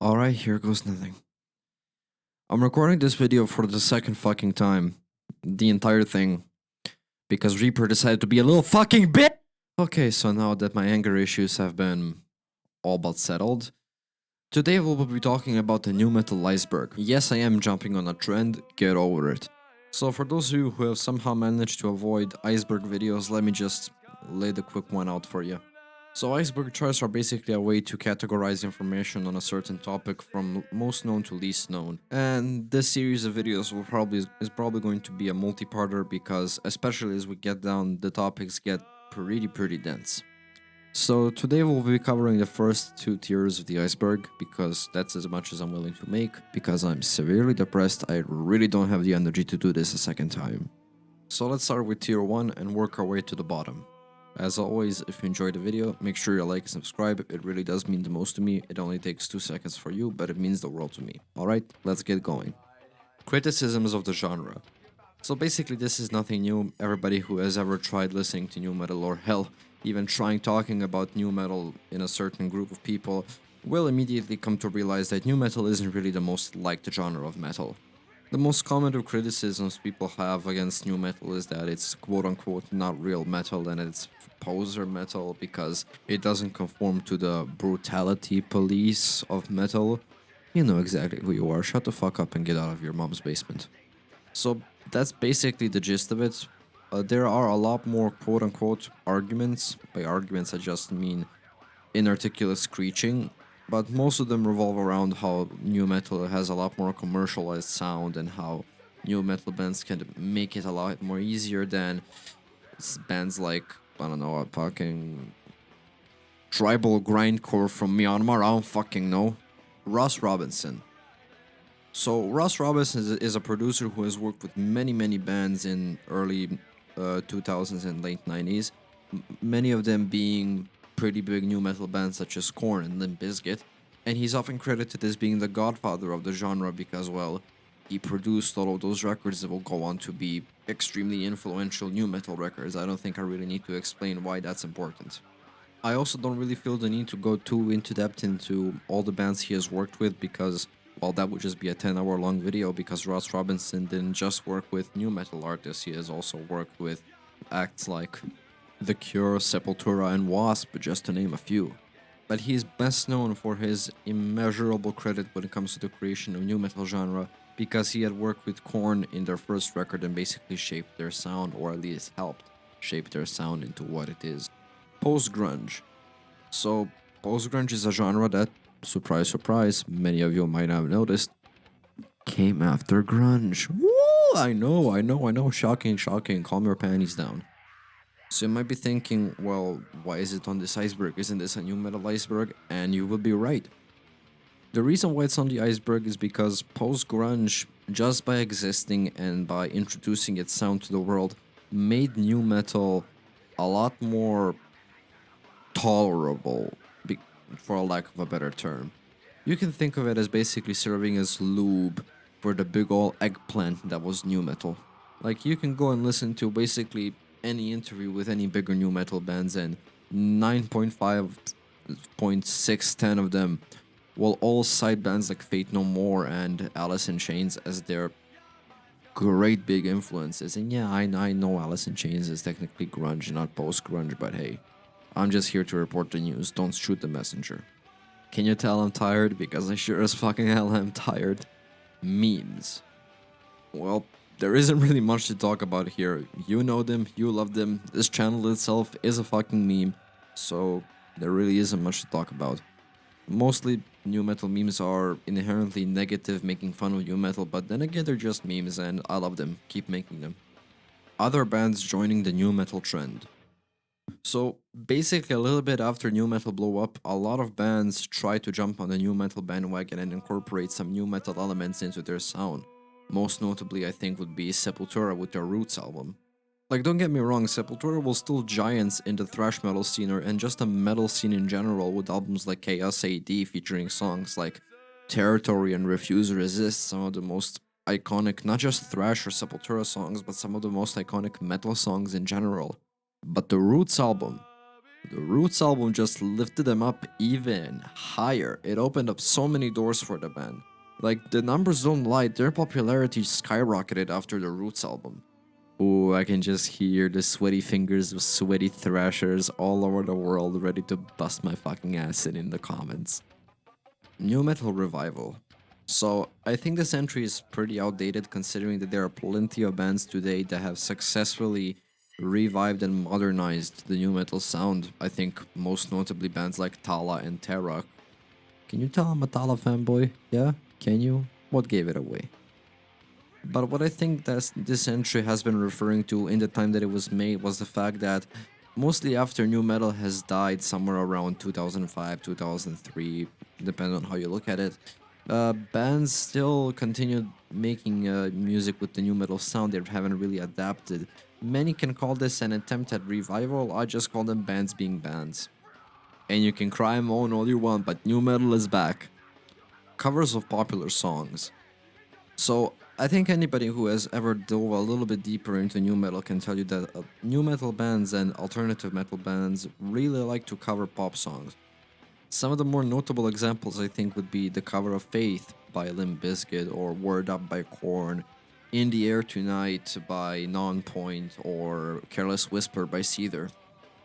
Alright, here goes nothing. I'm recording this video for the second fucking time. The entire thing. Because Reaper decided to be a little fucking bitch! Okay, so now that my anger issues have been all but settled, today we will be talking about the new metal iceberg. Yes, I am jumping on a trend, get over it. So for those of you who have somehow managed to avoid iceberg videos, let me just lay the quick one out for you. So iceberg charts are basically a way to categorize information on a certain topic from most known to least known. And this series of videos is probably going to be a multi-parter because especially as we get down, the topics get pretty dense. So today we'll be covering the first two tiers of the iceberg because that's as much as I'm willing to make because I'm severely depressed. I really don't have the energy to do this a second time. So let's start with tier 1 and work our way to the bottom. As always, if you enjoyed the video, make sure you like and subscribe. It really does mean the most to me. It only takes 2 seconds for you, but it means the world to me. Alright, let's get going. Criticisms of the genre. So basically this is nothing new. Everybody who has ever tried listening to new metal, or hell, even trying talking about new metal in a certain group of people, will immediately come to realize that new metal isn't really the most liked genre of metal. The most common of criticisms people have against new metal is that it's quote unquote not real metal and it's poser metal because it doesn't conform to the brutality police of metal. You know exactly who you are, shut the fuck up and get out of your mom's basement. So that's basically the gist of it. There are a lot more quote unquote arguments. By arguments, I just mean inarticulate screeching, but most of them revolve around how new metal has a lot more commercialized sound and how new metal bands can make it a lot more easier than bands like, I don't know, a fucking tribal grindcore from Myanmar, I don't fucking know. Ross Robinson. So Ross Robinson is a producer who has worked with many bands in early 2000s and late 90s, many of them being pretty big new metal bands such as Korn and Limp Bizkit, and he's often credited as being the godfather of the genre because, well, he produced all of those records that will go on to be extremely influential new metal records. I don't think I really need to explain why that's important. I also don't really feel the need to go too into depth into all the bands he has worked with because, well, that would just be a 10-hour long video because Ross Robinson didn't just work with new metal artists, he has also worked with acts like The Cure, Sepultura, and Wasp, just to name a few. But he is best known for his immeasurable credit when it comes to the creation of new metal genre because he had worked with Korn in their first record and basically shaped their sound, or at least helped shape their sound into what it is. Post-grunge. So, post-grunge is a genre that, surprise, surprise, many of you might have noticed, came after grunge. Woo! I know, shocking, calm your panties down. So you might be thinking, well, why is it on this iceberg? Isn't this a new metal iceberg? And you will be right. The reason why it's on the iceberg is because post-grunge, just by existing and by introducing its sound to the world, made new metal a lot more tolerable, for a lack of a better term. You can think of it as basically serving as lube for the big ol' eggplant that was new metal. Like, you can go and listen to basically any interview with any bigger new metal bands, and 9.5.610 of them will all cite bands like Fate No More and Alice in Chains as their great big influences. And yeah, I know Alice in Chains is technically grunge, not post-grunge, but hey, I'm just here to report the news, don't shoot the messenger. Can you tell I'm tired? Because I sure as fucking hell am tired. Memes. Well, there isn't really much to talk about here. You know them, you love them, this channel itself is a fucking meme, so there really isn't much to talk about. Mostly, new metal memes are inherently negative, making fun of new metal, but then again, they're just memes and I love them, keep making them. Other bands joining the new metal trend. So basically, a little bit after new metal blew up, a lot of bands tried to jump on the new metal bandwagon and incorporate some new metal elements into their sound. Most notably, I think, would be Sepultura with their Roots album. Like, don't get me wrong, Sepultura was still giants in the thrash metal scene and just the metal scene in general, with albums like Chaos AD featuring songs like Territory and Refuse Resist, some of the most iconic, not just thrash or Sepultura songs, but some of the most iconic metal songs in general. But the Roots album, The Roots album just lifted them up even higher. It opened up so many doors for the band. Like, the numbers don't lie, their popularity skyrocketed after the Roots album. Ooh, I can just hear the sweaty fingers of sweaty thrashers all over the world ready to bust my fucking ass in the comments. New Metal Revival. So, I think this entry is pretty outdated considering that there are plenty of bands today that have successfully revived and modernized the new metal sound. I think most notably bands like Tala and Terra. Can you tell I'm a Tala fanboy? Yeah? Can you? What gave it away? But what I think that this entry has been referring to in the time that it was made was the fact that mostly after new metal has died somewhere around 2005, 2003, depending on how you look at it, bands still continued making music with the new metal sound. They haven't really adapted. Many can call this an attempt at revival. I just call them bands being bands. And you can cry and moan all you want, but new metal is back. Covers of popular songs. So I think anybody who has ever dove a little bit deeper into new metal can tell you that new metal bands and alternative metal bands really like to cover pop songs. Some of the more notable examples I think would be the cover of Faith by Limp Bizkit or Word Up by Korn, In the Air Tonight by Nonpoint or Careless Whisper by Seether.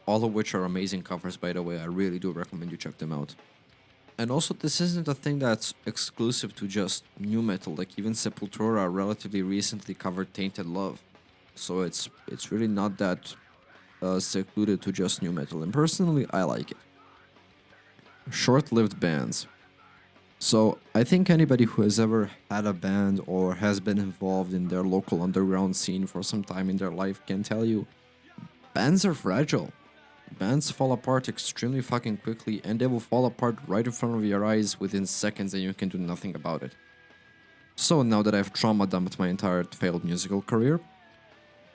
All of which are amazing covers, by the way. I really do recommend you check them out. And also, this isn't a thing that's exclusive to just new metal. Like even Sepultura relatively recently covered "Tainted Love," so it's really not that secluded to just new metal. And personally, I like it. Short-lived bands. So I think anybody who has ever had a band or has been involved in their local underground scene for some time in their life can tell you bands are fragile. Bands fall apart extremely fucking quickly, and they will fall apart right in front of your eyes within seconds, and you can do nothing about it. So now that I've trauma dumped my entire failed musical career,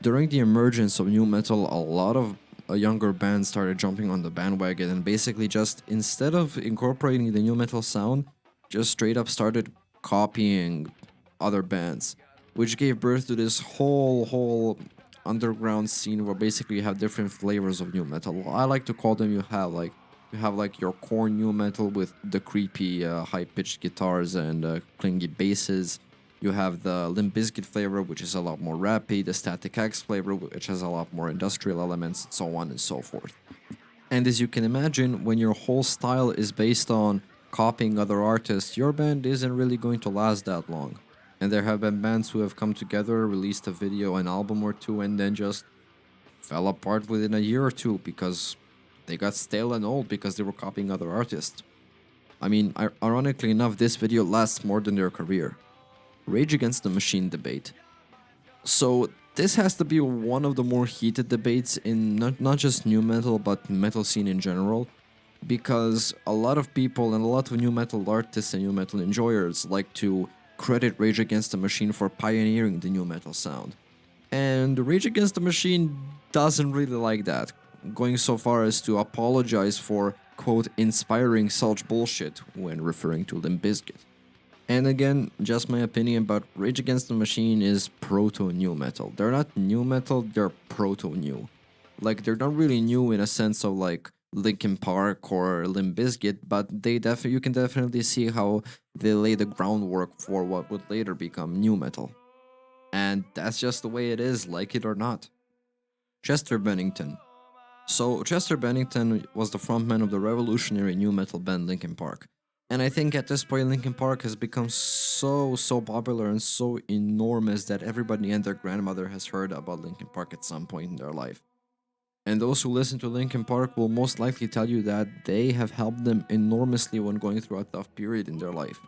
during the emergence of new metal, a lot of younger bands started jumping on the bandwagon and basically just, instead of incorporating the new metal sound, just straight up started copying other bands, which gave birth to this whole underground scene where basically you have different flavors of new metal. I like to call them you have like your core new metal with the creepy high pitched guitars and clingy basses. You have the Limp Bizkit flavor, which is a lot more rappy, the Static X flavor, which has a lot more industrial elements, and so on and so forth. And as you can imagine, when your whole style is based on copying other artists, your band isn't really going to last that long. And there have been bands who have come together, released a video, an album or two, and then just fell apart within a year or two because they got stale and old because they were copying other artists. I mean, ironically enough, this video lasts more than their career. Rage Against the Machine debate. So this has to be one of the more heated debates in not just new metal but metal scene in general, because a lot of people and a lot of new metal artists and new metal enjoyers like to credit Rage Against the Machine for pioneering the new metal sound. And Rage Against the Machine doesn't really like that, going so far as to apologize for, quote, inspiring such bullshit when referring to Limp Bizkit. And again, just my opinion, but Rage Against the Machine is proto-new metal. They're not new metal, they're proto-new. Like, they're not really new in a sense of like Linkin Park or Limp Bizkit, but you can definitely see how they lay the groundwork for what would later become new metal. And that's just the way it is, like it or not. Chester Bennington. So, Chester Bennington was the frontman of the revolutionary new metal band Linkin Park. And I think at this point, Linkin Park has become so popular and so enormous that everybody and their grandmother has heard about Linkin Park at some point in their life. And those who listen to Linkin Park will most likely tell you that they have helped them enormously when going through a tough period in their life.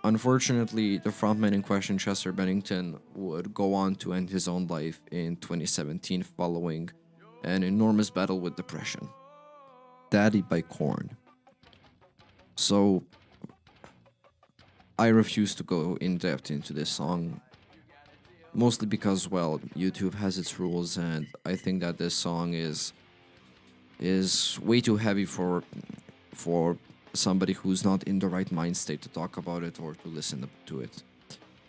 Unfortunately, the frontman in question, Chester Bennington, would go on to end his own life in 2017 following an enormous battle with depression. Daddy by Korn. So, I refuse to go in depth into this song, mostly because, well, YouTube has its rules, and I think that this song is way too heavy for somebody who's not in the right mind state to talk about it or to listen to it.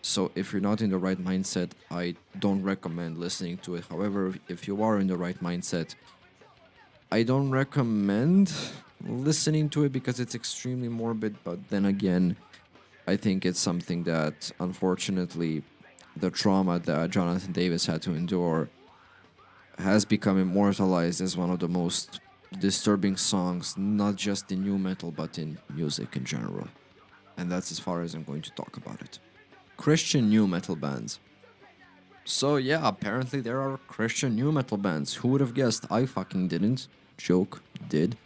So if you're not in the right mindset, I don't recommend listening to it. However, if you are in the right mindset, I don't recommend listening to it because it's extremely morbid, but then again, I think it's something that unfortunately the trauma that Jonathan Davis had to endure has become immortalized as one of the most disturbing songs, not just in new metal, but in music in general. And that's as far as I'm going to talk about it. Christian new metal bands. So, yeah, apparently there are Christian new metal bands. Who would have guessed? I fucking didn't. Joke, did.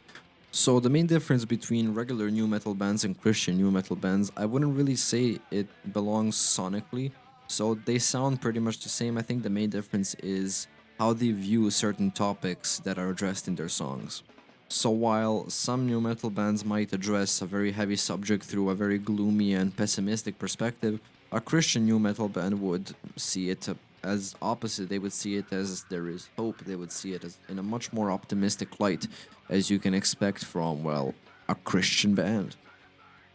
So, the main difference between regular new metal bands and Christian new metal bands, I wouldn't really say it belongs sonically. So, they sound pretty much the same. I think the main difference is how they view certain topics that are addressed in their songs. So while some new metal bands might address a very heavy subject through a very gloomy and pessimistic perspective, a Christian new metal band would see it as opposite. They would see it as there is hope. They would see it as in a much more optimistic light, as you can expect from, well, a Christian band.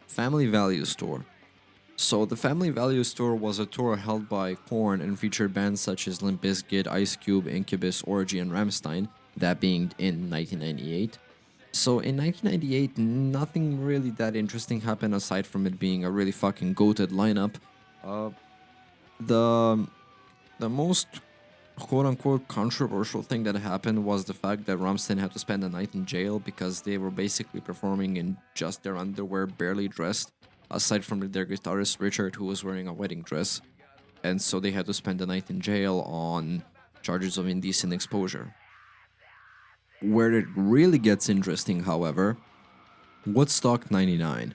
Family Values Tour. So the Family Values Tour was a tour held by Korn and featured bands such as Limp Bizkit, Ice Cube, Incubus, Orgy, and Rammstein, that being in 1998. So in 1998, nothing really that interesting happened aside from it being a really fucking goated lineup. Uh, the the most quote unquote controversial thing that happened was the fact that Rammstein had to spend a night in jail because they were basically performing in just their underwear, barely dressed, aside from their guitarist Richard, who was wearing a wedding dress. And so they had to spend the night in jail on charges of indecent exposure. Where it really gets interesting, however, Woodstock 99.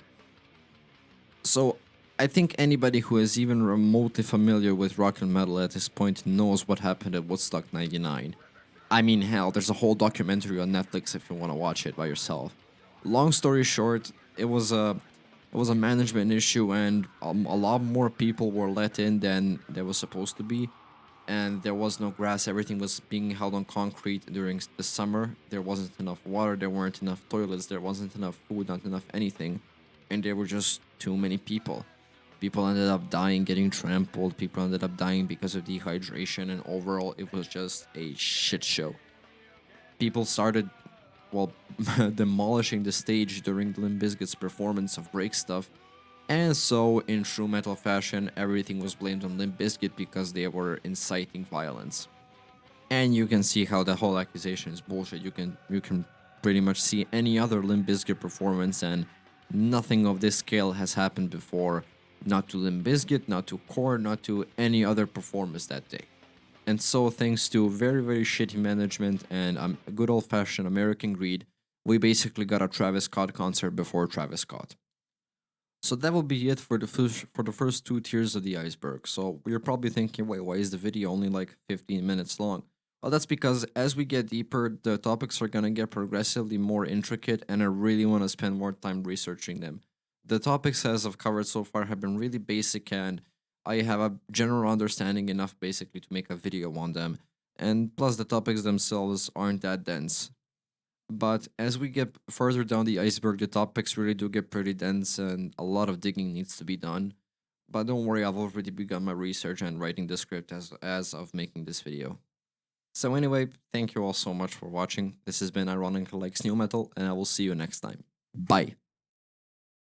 So, I think anybody who is even remotely familiar with rock and metal at this point knows what happened at Woodstock 99. I mean, hell, there's a whole documentary on Netflix if you want to watch it by yourself. Long story short, it was a management issue, and a lot more people were let in than there was supposed to be, and there was no grass. Everything was being held on concrete during the summer. There wasn't enough water. There weren't enough toilets. There wasn't enough food. Not enough anything, and there were just too many people. People ended up dying, getting trampled. People ended up dying because of dehydration, and overall, it was just a shit show. People started, well, demolishing the stage during Limp Bizkit's performance of Break Stuff. And so, in true metal fashion, everything was blamed on Limp Bizkit because they were inciting violence. And you can see how the whole accusation is bullshit. You can pretty much see any other Limp Bizkit performance, and nothing of this scale has happened before. Not to Limp Bizkit, not to Core, not to any other performance that day. And so, thanks to very, very shitty management and a good old fashioned American greed, we basically got a Travis Scott concert before Travis Scott. So that will be it for the first two tiers of the iceberg. So you're probably thinking, wait, why is the video only like 15 minutes long? Well, that's because as we get deeper, the topics are gonna get progressively more intricate, and I really want to spend more time researching them. The topics as I've covered so far have been really basic, and I have a general understanding enough basically to make a video on them. And plus, the topics themselves aren't that dense. But as we get further down the iceberg, the topics really do get pretty dense and a lot of digging needs to be done. But don't worry, I've already begun my research and writing the script as of making this video. So anyway, thank you all so much for watching. This has been Ironically Likes New Metal, and I will see you next time. Bye.